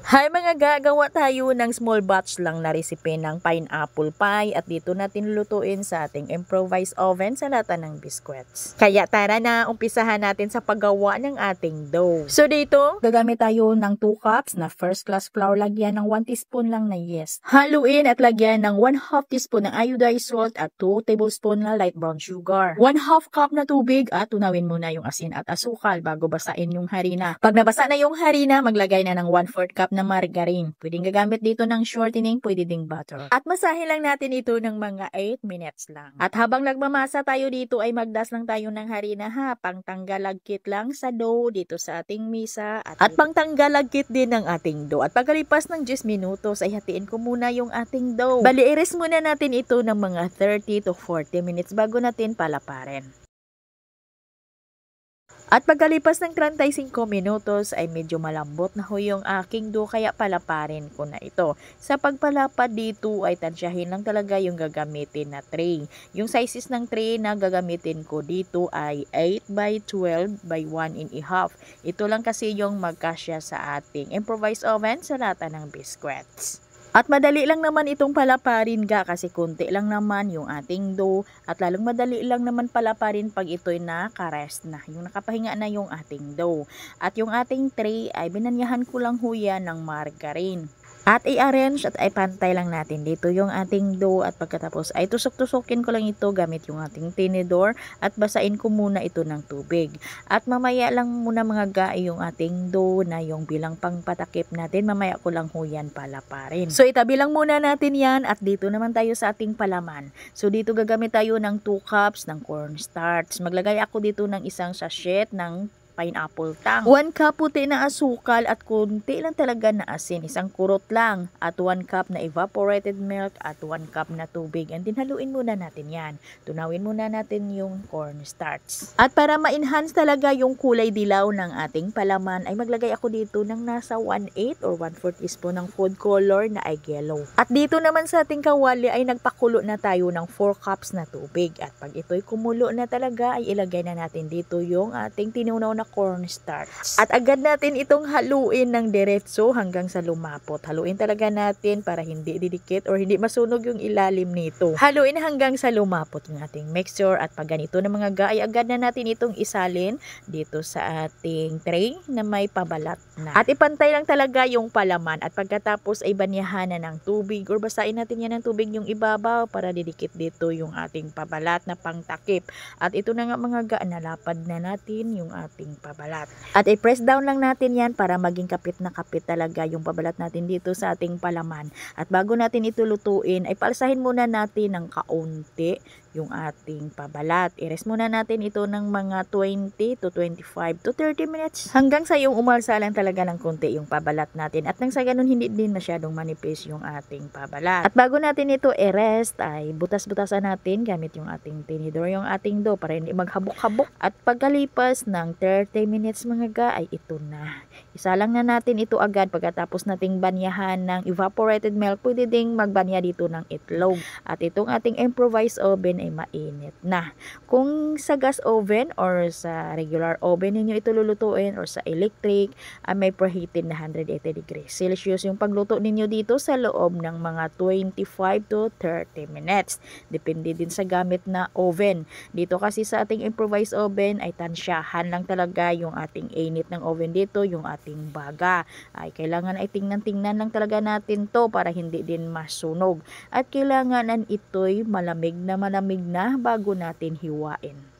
Hi mga gagawa tayo ng small batch lang na recipe ng pineapple pie at dito natin lulutuin sa ating improvised oven sa lata ng biscuits. Kaya tara na, umpisahan natin sa paggawa ng ating dough. So dito, gagamit tayo ng 2 cups na first class flour, lagyan ng 1 teaspoon lang na yeast. Haluin at lagyan ng 1/2 teaspoon ng iodized salt at 2 tablespoon na light brown sugar. 1/2 cup na tubig at tunawin muna yung asin at asukal bago basain yung harina. Pag nabasa na yung harina, maglagay na ng 1/4 cup na margarine. Pwedeng gagamit dito ng shortening, pwede ding butter. At masahin lang natin ito ng mga 8 minutes lang. At habang nagmamasa tayo dito ay magdas lang tayo ng harina ha, pangtanggal lagkit lang sa dough dito sa ating misa at pangtanggal lagkit din ng ating dough. At pagkalipas ng 10 minutos ay hatiin ko muna yung ating dough. Bali, i-rest muna natin ito ng mga 30 to 40 minutes bago natin palaparin. At pagkalipas ng 35 minutos ay medyo malambot na ho yung aking dough kaya palaparin ko na ito. Sa pagpalapad dito ay tansyahin lang talaga yung gagamitin na tray. Yung sizes ng tray na gagamitin ko dito ay 8 by 12 by 1.5. Ito lang kasi yung magkasya sa ating improvised oven sa lata ng biscuits. At madali lang naman itong palaparin kasi konti lang naman yung ating dough at lalong madali lang naman palaparin pag ito'y naka-rest na, yung nakapahinga na yung ating dough. At yung ating tray ay binanyahan ko lang ho yan ng margarine. At i-arrange at ipantay lang natin dito yung ating dough at pagkatapos ay tusok-tusokin ko lang ito gamit yung ating tinidor at basain ko muna ito ng tubig. At mamaya lang muna mga gaay yung ating dough na yung bilang pangpatakip natin, mamaya ko lang ho yan palaparin. So itabi lang muna natin yan at dito naman tayo sa ating palaman. So dito gagamit tayo ng 2 cups ng cornstarch. Maglagay ako dito ng isang sachet ng pineapple tang. 1 cup puti na asukal at kunti lang talaga na asin. Isang kurot lang. At 1 cup na evaporated milk at 1 cup na tubig. And din haluin muna natin yan. Tunawin muna natin yung cornstarch. At para ma-enhance talaga yung kulay dilaw ng ating palaman ay maglagay ako dito ng nasa 1/8 or 1/4 teaspoon ng food color na egg yellow. At dito naman sa ating kawali ay nagpakulo na tayo ng 4 cups na tubig. At pag ito'y kumulo na talaga ay ilagay na natin dito yung ating tinunaw na cornstarch. At agad natin itong haluin ng diretso hanggang sa lumapot. Haluin talaga natin para hindi didikit or hindi masunog yung ilalim nito. Haluin hanggang sa lumapot yung ating mixture at pag ganito na mga gaay, agad na natin itong isalin dito sa ating tray na may pabalat na. At ipantay lang talaga yung palaman at pagkatapos ay banyahan na ng tubig or basain natin yan ng tubig yung ibabaw para didikit dito yung ating pabalat na pangtakip. At ito na nga mga gaay, nalapad na natin yung ating pabalat. At i-press down lang natin yan para maging kapit na kapit talaga yung pabalat natin dito sa ating palaman. At bago natin ito lutuin, ay paalsahin muna natin ng kaunti yung ating pabalat. I-rest muna natin ito ng mga 20 to 25 to 30 minutes hanggang sa yung umalsa lang talaga ng konti yung pabalat natin at nang sa ganun hindi din masyadong manipis yung ating pabalat. At bago natin ito i-rest ay butas-butasan natin gamit yung ating tinidor yung ating dough para hindi maghabok-habok. At pagkalipas ng 30 minutes mga ga ay ito na. Isalang na natin ito agad pagkatapos nating banyahan ng evaporated milk. Pwede ding magbanya dito ng itlog. At itong ating improvised oven ay mainit na. Kung sa gas oven or sa regular oven ninyo ito lulutuin or sa electric, may preheated na 180 degrees Celsius yung pagluto ninyo dito sa loob ng mga 25 to 30 minutes. Depende din sa gamit na oven. Dito kasi sa ating improvised oven ay tansyahan lang talaga yung ating init ng oven dito, yung ating baga. Ay kailangan ay tingnan-tingnan lang talaga natin to para hindi din masunog. At kailangan ito'y malamig na bago natin hiwain.